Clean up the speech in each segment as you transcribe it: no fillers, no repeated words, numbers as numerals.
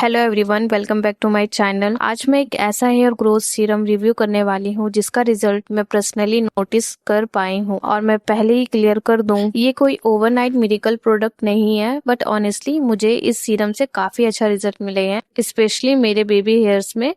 Hello everyone, welcome back to my channel. आज मैं एक ऐसा हेयर ग्रोथ सीरम रिव्यू करने वाली हूँ जिसका रिजल्ट मैं पर्सनली नोटिस कर पाई हूँ। और मैं पहले ही क्लियर कर दूँ, ये कोई ओवरनाइट मिरेकल प्रोडक्ट नहीं है, बट ऑनेस्टली मुझे इस सीरम से काफी अच्छा रिजल्ट मिले हैं, स्पेशली मेरे बेबी हेयर्स में।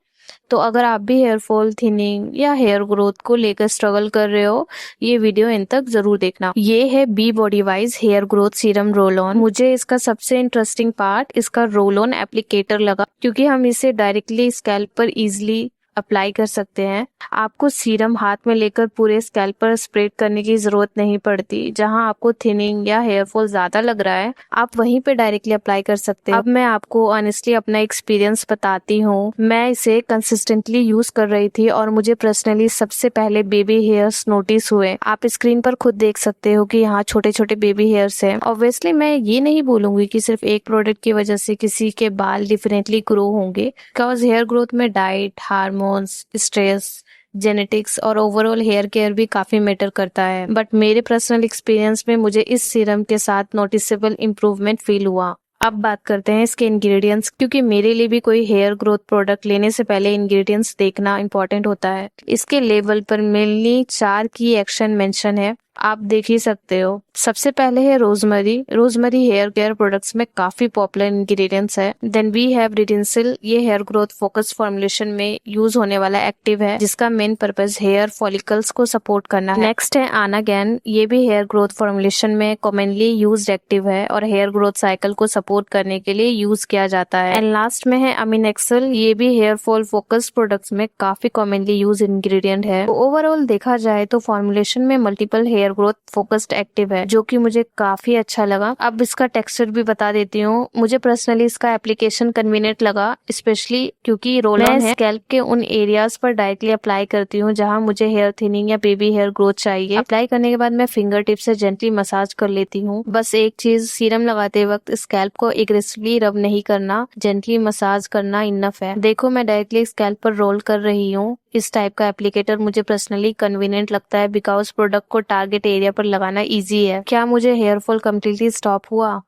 तो अगर आप भी हेयर फॉल, थिनिंग या हेयर ग्रोथ को लेकर स्ट्रगल कर रहे हो, ये वीडियो इन तक जरूर देखना। ये है Be Bodywise hair growth serum roll on. मुझे इसका सबसे इंटरेस्टिंग पार्ट इसका रोल ऑन एप्लीकेटर लगा, क्योंकि हम इसे डायरेक्टली स्कैल्प पर इजिली अप्लाई कर सकते हैं। आपको सीरम हाथ में लेकर पूरे स्कैल्प पर स्प्रेड करने की जरूरत नहीं पड़ती। जहां आपको थिनिंग या हेयर फॉल ज्यादा लग रहा है, आप वहीं पे डायरेक्टली अप्लाई कर सकते हैं। अब मैं आपको ऑनेस्टली अपना एक्सपीरियंस बताती हूँ। मैं इसे कंसिस्टेंटली यूज कर रही थी और मुझे पर्सनली सबसे पहले बेबी हेयर्स नोटिस हुए। आप स्क्रीन पर खुद देख सकते हो कि यहाँ छोटे छोटे बेबी हेयर्स हैं। ऑब्वियसली मैं ये नहीं बोलूंगी कि सिर्फ एक प्रोडक्ट की वजह से किसी के बाल डिफरेंटली ग्रो होंगे, बिकॉज हेयर ग्रोथ में डाइट, हार्मोन, स्ट्रेस, जेनेटिक्स और ओवरऑल हेयर केयर भी काफी मैटर करता है। बट मेरे पर्सनल एक्सपीरियंस में मुझे इस सीरम के साथ नोटिसेबल इम्प्रूवमेंट फील हुआ। अब बात करते हैं इसके इंग्रेडिएंट्स, क्योंकि मेरे लिए भी कोई हेयर ग्रोथ प्रोडक्ट लेने से पहले इंग्रेडिएंट्स देखना इंपॉर्टेंट होता है। इसके लेबल पर मेनली 4 की एक्शन मेंशन है, आप देख ही सकते हो। सबसे पहले है rosemary. Rosemary hair care products में काफी पॉपुलर इंग्रेडिएंट्स है। Then we have redensyl. ये हेयर ग्रोथ फोकस फॉर्मुलेशन में यूज होने वाला एक्टिव है, जिसका मेन पर्पस हेयर फॉलिकल्स को सपोर्ट करना है। नेक्स्ट है आनागैन। ये भी हेयर ग्रोथ फॉर्मुलेशन में कॉमनली यूज्ड एक्टिव है और हेयर ग्रोथ साइकिल को सपोर्ट करने के लिए यूज किया जाता है। एंड लास्ट में है अमीनेक्सल। ये भी हेयर फॉल फोकस प्रोडक्ट्स में काफी कॉमनली यूज इंग्रेडिएंट है। ओवरऑल देखा जाए तो फॉर्मुलेशन में multiple hair growth focused active है, जो कि मुझे काफी अच्छा लगा। अब इसका टेक्सचर भी बता देती हूँ। मुझे पर्सनली इसका एप्लीकेशन कन्वीनियंट लगा, स्पेशली क्योंकि रोल ऑन है। स्कैल्प के उन एरियाज पर डायरेक्टली अप्लाई करती हूँ जहाँ मुझे हेयर थिनिंग या बेबी हेयर ग्रोथ चाहिए। अप्लाई करने के बाद मैं फिंगर टिप से जेंटली मसाज कर लेती हूँ। बस एक चीज, सीरम लगाते वक्त स्कैल्प को एग्रेसिवली रब नहीं करना, जेंटली मसाज करना इनफ है। देखो मैं डायरेक्टली स्कैल्प पर रोल कर रही हूँ। इस टाइप का एप्लीकेटर मुझे पर्सनली कन्वीनियंट लगता है, बिकॉज प्रोडक्ट को टारगेट एरिया पर लगाना इजी है। क्या मुझे हेयर फॉल कम्प्लीटली स्टॉप हुआ?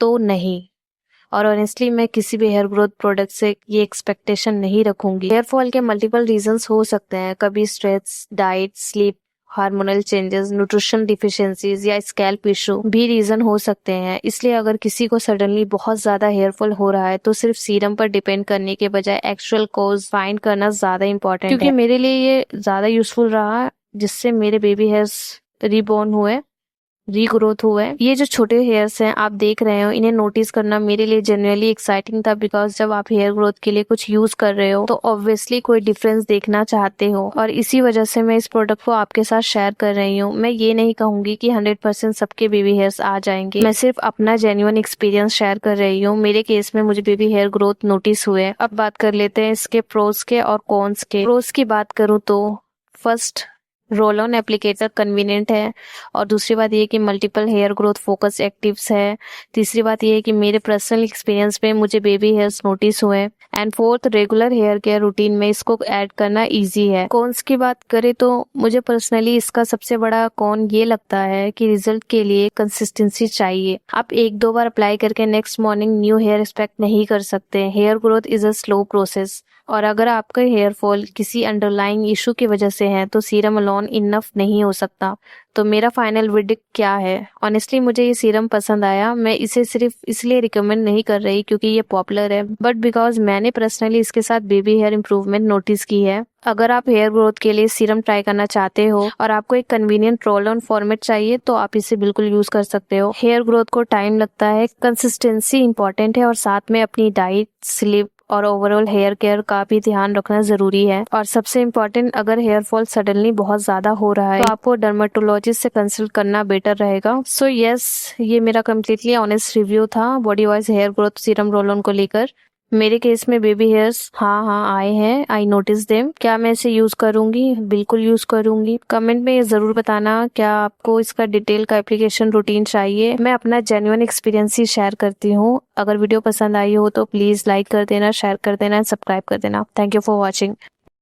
तो नहीं। और ऑनेस्टली मैं किसी भी हेयर ग्रोथ प्रोडक्ट से ये एक्सपेक्टेशन नहीं रखूंगी। हेयर फॉल के मल्टीपल रीजंस हो सकते हैं, कभी stress, diet, sleep, hormonal changes, nutrition deficiencies या स्कैल्प इशू भी रीजन हो सकते हैं। इसलिए अगर किसी को सडनली बहुत ज्यादा हेयर फॉल हो रहा है तो सिर्फ सीरम पर डिपेंड करने के बजाय एक्चुअल कॉज फाइंड करना ज्यादा इंपॉर्टेंट है। क्योंकि मेरे लिए ये ज्यादा यूजफुल रहा, जिससे मेरे बेबी हेयर्स रीबॉर्न हुए, रीग्रोथ हुआ है। ये जो छोटे हेयर्स हैं आप देख रहे हो, इन्हें नोटिस करना मेरे लिए जेन्युइनली एक्साइटिंग था, बिकॉज जब आप हेयर ग्रोथ के लिए कुछ यूज कर रहे हो तो ऑब्वियसली कोई डिफरेंस देखना चाहते हो, और इसी वजह से मैं इस प्रोडक्ट को आपके साथ शेयर कर रही हूँ। मैं ये नहीं कहूंगी कि 100% सबके बेबी हेयर्स आ जाएंगे, मैं सिर्फ अपना जेन्युइन एक्सपीरियंस शेयर कर रही हूँ। मेरे केस में मुझे बेबी हेयर ग्रोथ नोटिस हुए। अब बात कर लेते हैं इसके प्रोस के और कॉन्स के। प्रोस की बात करूँ तो first, roll on applicator convenient है, और दूसरी बात ये कि multiple hair growth focus actives है। तीसरी बात ये है कि मेरे पर्सनल एक्सपीरियंस में मुझे बेबी हेयर्स नोटिस हुए। And fourth, regular hair care routine में इसको ऐड करना इजी है। कॉन्स की बात करें तो मुझे पर्सनली इसका सबसे बड़ा कॉन ये लगता है कि रिजल्ट के लिए कंसिस्टेंसी चाहिए। आप 1-2 बार अप्लाई करके next morning new hair expect नहीं कर सकते। Hair growth is a slow process, और अगर आपका हेयर फॉल किसी अंडरलाइंग इशू की वजह से है तो सीरम अलोन इनफ नहीं हो सकता। तो मेरा फाइनल वर्डिक्ट क्या है? ऑनेस्टली मुझे ये सीरम पसंद आया। मैं इसे सिर्फ इसलिए रिकमेंड नहीं कर रही क्योंकि ये पॉपुलर है, बट बिकॉज मैंने पर्सनली इसके साथ बेबी हेयर इंप्रूवमेंट नोटिस की है। अगर आप हेयर ग्रोथ के लिए सीरम ट्राई करना चाहते हो और आपको एक कन्वीनियंट रोल ऑन फॉर्मेट चाहिए तो आप इसे बिल्कुल यूज कर सकते हो। हेयर ग्रोथ को टाइम लगता है, कंसिस्टेंसी इंपॉर्टेंट है, और साथ में अपनी डाइट, स्लीप और ओवरऑल हेयर केयर का भी ध्यान रखना जरूरी है। और सबसे इम्पोर्टेंट, अगर हेयर फॉल सडनली बहुत ज्यादा हो रहा है तो आपको डर्मेटोलॉजिस्ट से कंसल्ट करना बेटर रहेगा। सो यस, ये मेरा कम्प्लीटली ऑनेस्ट रिव्यू था Bodywise hair growth serum roll on को लेकर। मेरे केस में बेबी हेयर्स हाँ आए हैं, आई नोटिस देम। क्या मैं इसे यूज करूंगी? बिल्कुल यूज करूंगी। कमेंट में ये जरूर बताना क्या आपको इसका डिटेल का एप्लीकेशन रूटीन चाहिए। मैं अपना जेन्युइन एक्सपीरियंस ही शेयर करती हूँ। अगर वीडियो पसंद आई हो तो प्लीज लाइक कर देना, शेयर कर देना, सब्सक्राइब कर देना। Thank you for watching.